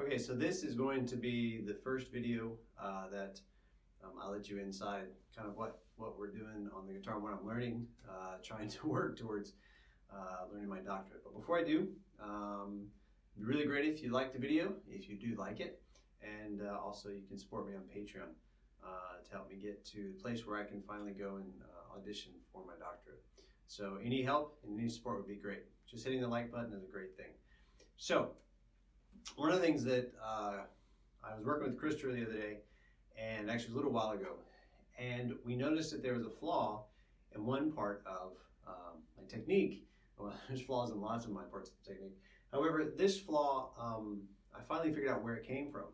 Okay, so this is going to be the first video that I'll let you inside kind of what we're doing on the guitar, what I'm learning, trying to work towards learning my doctorate. But before I do, it'd be really great if you like the video, if you do like it, and also you can support me on Patreon to help me get to the place where I can finally go and audition for my doctorate. So any help and any support would be great. Just hitting the like button is a great thing. So one of the things that I was working with Christopher the other day, and actually a little while ago, and we noticed that there was a flaw in one part of my technique. Well, there's flaws in lots of my parts of the technique. However, this flaw, I finally figured out where it came from.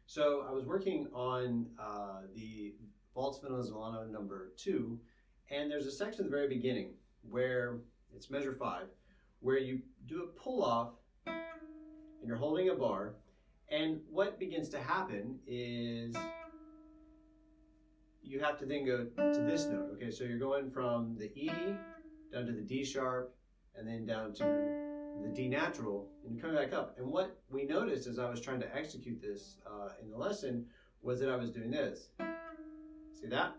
So I was working on the Waltz Venezuelano number 2, and there's a section at the very beginning where it's measure 5, where you do a pull off and you're holding a bar, and what begins to happen is you have to then go to this note. Okay, so you're going from the E down to the D sharp and then down to the D natural and you're coming back up. And what we noticed as I was trying to execute this in the lesson was that I was doing this. See that?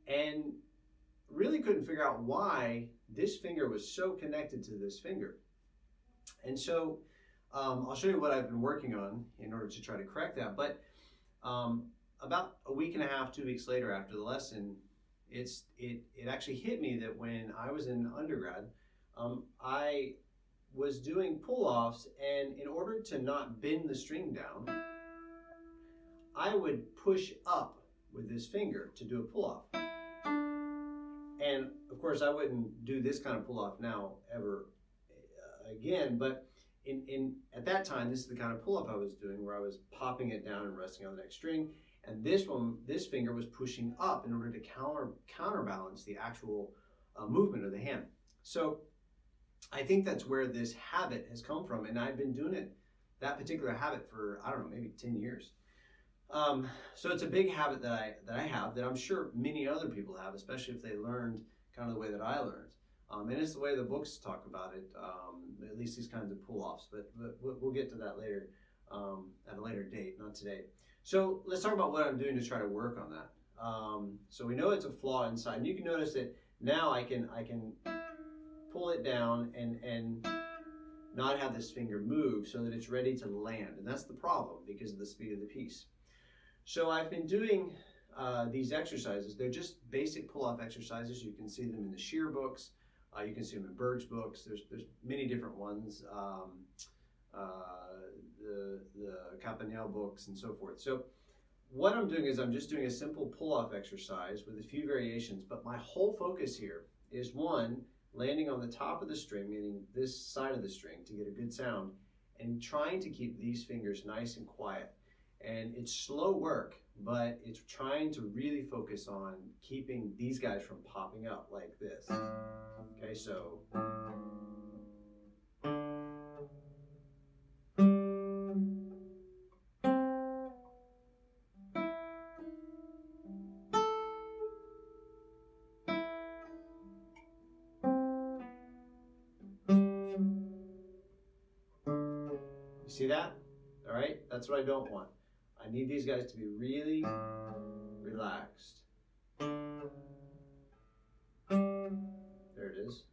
And really couldn't figure out why this finger was so connected to this finger. And so I'll show you what I've been working on in order to try to correct that. But about a week and a half, 2 weeks later after the lesson, it actually hit me that when I was in undergrad, I was doing pull-offs, and in order to not bend the string down, I would push up with this finger to do a pull-off. And of course, I wouldn't do this kind of pull-off now ever again, but at that time, this is the kind of pull-off I was doing, where I was popping it down and resting on the next string, and this finger was pushing up in order to counterbalance the actual movement of the hand. So I think that's where this habit has come from, and I've been doing that particular habit for, I don't know, maybe 10 years. So it's a big habit that I have, that I'm sure many other people have, especially if they learned kind of the way that I learned. And it's the way the books talk about it, at least these kinds of pull-offs, but we'll get to that later, at a later date, not today. So let's talk about what I'm doing to try to work on that. So we know it's a flaw inside, and you can notice that now I can pull it down and not have this finger move so that it's ready to land, and that's the problem because of the speed of the piece. So I've been doing these exercises. They're just basic pull-off exercises. You can see them in the Shear books. You can see them in Berg's books. There's many different ones, the Campanelle books and so forth. So what I'm doing is I'm just doing a simple pull-off exercise with a few variations, but my whole focus here is, one, landing on the top of the string, meaning this side of the string, to get a good sound, and trying to keep these fingers nice and quiet. And it's slow work, but it's trying to really focus on keeping these guys from popping up like this. Okay, so. You see that? All right, that's what I don't want. I need these guys to be really relaxed. There it is.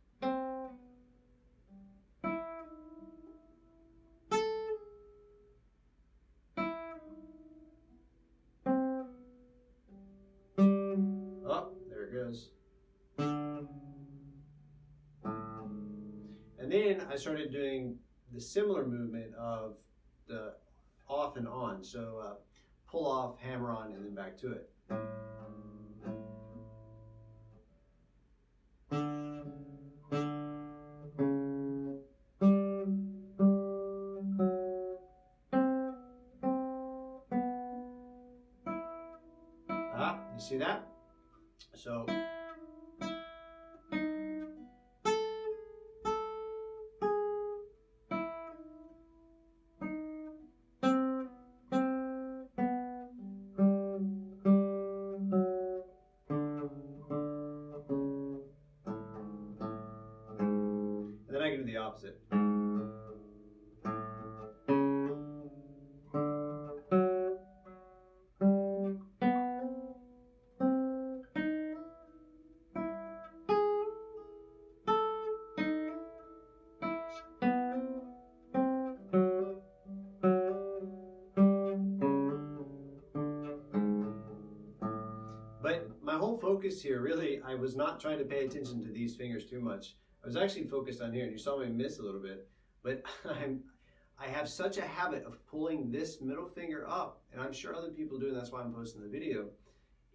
Oh, there it goes. And then I started doing the similar movement of the off and on. So pull off, hammer on, and then back to it. You see that? So. And then I can do the opposite. focus here, really, I was not trying to pay attention to these fingers too much. I was actually focused on here, and you saw me miss a little bit, but I have such a habit of pulling this middle finger up, and I'm sure other people do, and that's why I'm posting the video,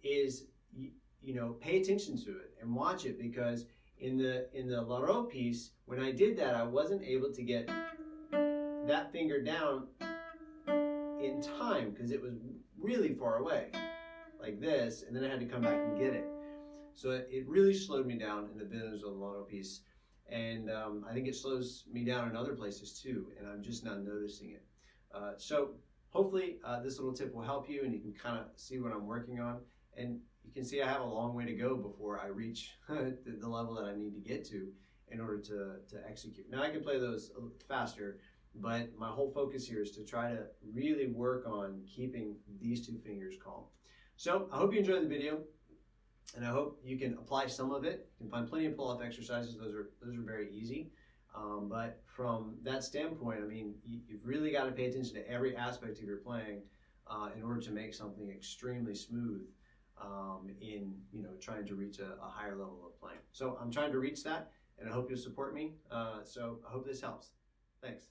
is, you know, pay attention to it and watch it, because in the Laro piece, when I did that, I wasn't able to get that finger down in time because it was really far away, like this, and then I had to come back and get it. So it really slowed me down in the Venezuelano piece, and I think it slows me down in other places too, and I'm just not noticing it. So hopefully this little tip will help you, and you can kind of see what I'm working on, and you can see I have a long way to go before I reach the level that I need to get to in order to execute. Now I can play those faster, but my whole focus here is to try to really work on keeping these two fingers calm. So I hope you enjoyed the video, and I hope you can apply some of it. You can find plenty of pull-off exercises. Those are very easy. But from that standpoint, I mean, you've really got to pay attention to every aspect of your playing in order to make something extremely smooth in, you know, trying to reach a higher level of playing. So I'm trying to reach that, and I hope you'll support me. So I hope this helps. Thanks.